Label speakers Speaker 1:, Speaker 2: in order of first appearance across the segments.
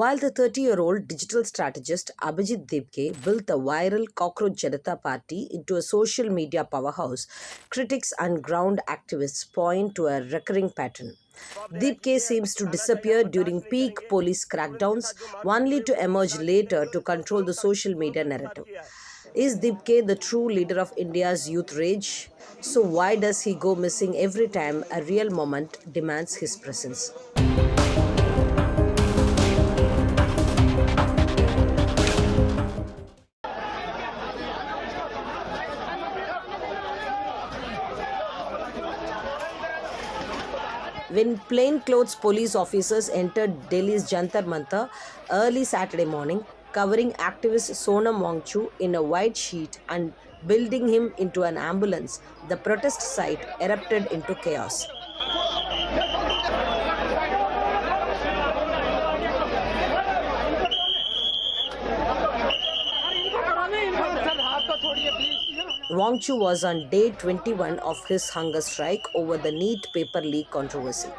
Speaker 1: While the 30-year-old digital strategist Abhijeet Dipke built the viral Cockroach Jantar Party into a social media powerhouse, critics and ground activists point to a recurring pattern. Dipke seems to disappear during peak police crackdowns, only to emerge later to control the social media narrative. Is Dipke the true leader of India's youth rage? So why does he go missing every time a real moment demands his presence? When plainclothes police officers entered Delhi's Jantar Mantar early Saturday morning, covering activist Sonam Wangchu in a white sheet and building him into an ambulance, the protest site erupted into chaos. Wangchu was on day 21 of his hunger strike over the NEET paper leak controversy.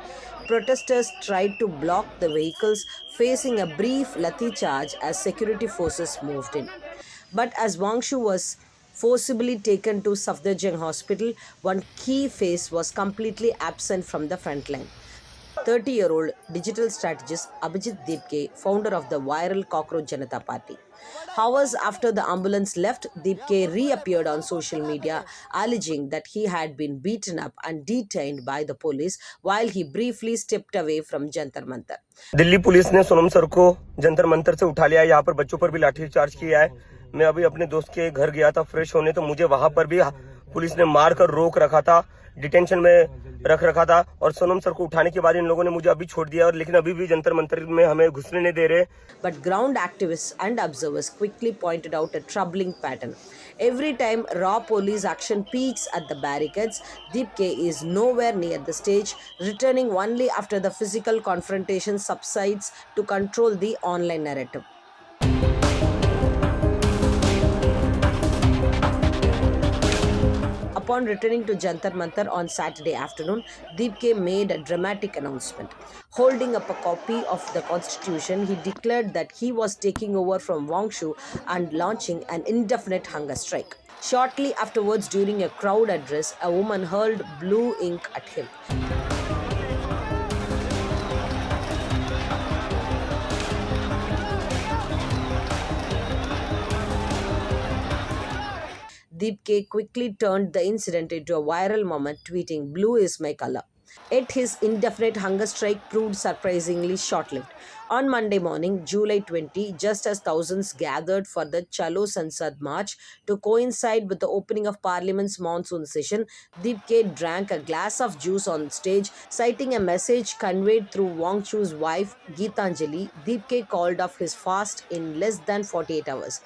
Speaker 1: Protesters tried to block the vehicles, facing a brief lathi charge as security forces moved in. But as Wangchu was forcibly taken to Safdarjung Hospital, one key face was completely absent from the front line. 30-year-old digital strategist Abhijeet Dipke, founder of the viral Cockroach Jantar Party. Hours after the ambulance left, Dipke reappeared on social media, alleging that he had been beaten up and detained by the police while he briefly stepped away from Jantar Mantar.
Speaker 2: Delhi police ने Sonam sir को जंतर मंतर से उठा लिया। यहाँ पर बच्चों पर भी लाठीचार्ज किया है। मैं अभी अपने दोस्त के घर गया था फ्रेश होने, तो मुझे वहां पर भी पुलिस ने मारकर रोक रखा था, डिटेंशन में रख रखा था, और सोनम सर को उठाने के बाद इन लोगों ने मुझे अभी छोड़ दिया, और लेकिन अभी भी जंतर मंतर में हमें घुसने नहीं दे रहे।
Speaker 1: But ground activists and observers quickly pointed out a troubling pattern. Every time raw police action peaks at the barricades, Dipke is nowhere near the stage, returning only after the physical confrontation subsides to control the online narrative. Upon returning to Jantar Mantar on Saturday afternoon, Dipke made a dramatic announcement. Holding up a copy of the constitution, he declared that he was taking over from Wangchu and launching an indefinite hunger strike. Shortly afterwards, during a crowd address, a woman hurled blue ink at him. Dipke quickly turned the incident into a viral moment, tweeting, "Blue is my color." Yet his indefinite hunger strike proved surprisingly short-lived. On Monday morning, July 20, just as thousands gathered for the Chalo Sansad March to coincide with the opening of Parliament's monsoon session, Dipke drank a glass of juice on stage, citing a message conveyed through Wangchu's wife, Geetanjali. Dipke called off his fast in less than 48 hours,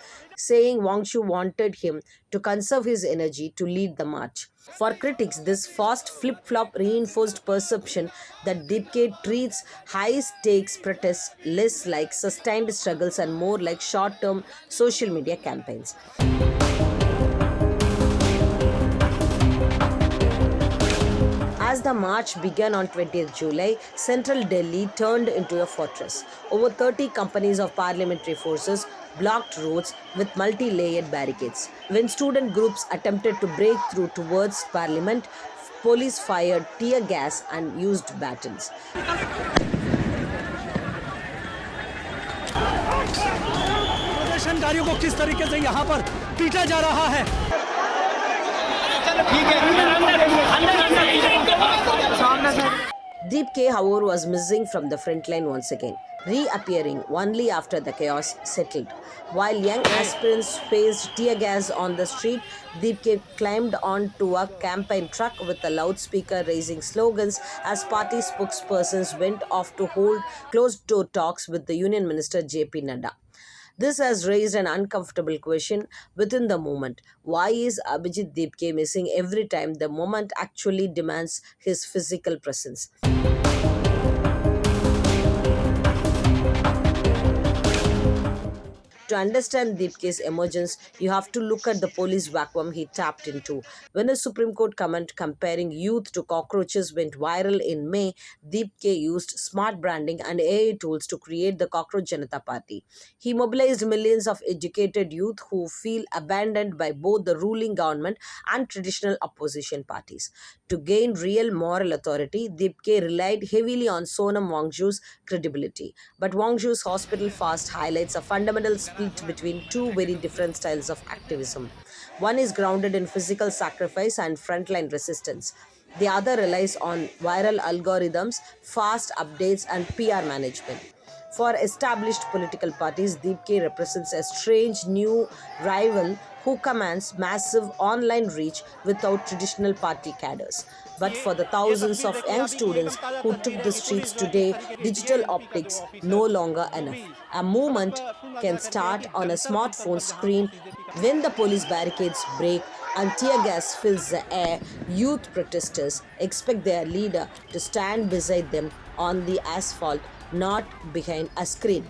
Speaker 1: saying Wangchu wanted him to conserve his energy to lead the march. For critics, this fast flip-flop reinforced perception that Dipke treats high-stakes protests less like sustained struggles and more like short-term social media campaigns. As the march began on 20th July, central Delhi turned into a fortress. Over 30 companies of paramilitary forces blocked roads with multi-layered barricades. When student groups attempted to break through towards Parliament, police fired tear gas and used batons.
Speaker 3: प्रदर्शनकारियों को किस तरीके से यहाँ पर पीटा जा रहा है।
Speaker 1: Dipke, however, was missing from the front line once again, reappearing only after the chaos settled. While young aspirants faced tear gas on the street, Dipke climbed onto a campaign truck with a loudspeaker raising slogans as party spokespersons went off to hold closed-door talks with the Union Minister J.P. Nadda. This has raised an uncomfortable question within the movement. Why is Abhijeet Dipke missing every time the moment actually demands his physical presence? To to understand Dipke's emergence, you have to look at the police vacuum he tapped into. When a Supreme Court comment comparing youth to cockroaches went viral in May, Dipke used smart branding and AI tools to create the Cockroach Janata Party. He mobilized millions of educated youth who feel abandoned by both the ruling government and traditional opposition parties. To gain real moral authority, Dipke relied heavily on Sonam Wangchu's credibility. But Wangchu's hospital fast highlights a fundamental split between two very different styles of activism. One is grounded in physical sacrifice and frontline resistance. The other relies on viral algorithms, fast updates, and PR management. For established political parties, Deepke represents a strange new rival who commands massive online reach without traditional party cadres. But for the thousands of young students who took the streets today, digital optics no longer enough. A movement can start on a smartphone screen when the police barricades break and tear gas fills the air. Youth protesters expect their leader to stand beside them on the asphalt, not behind a screen.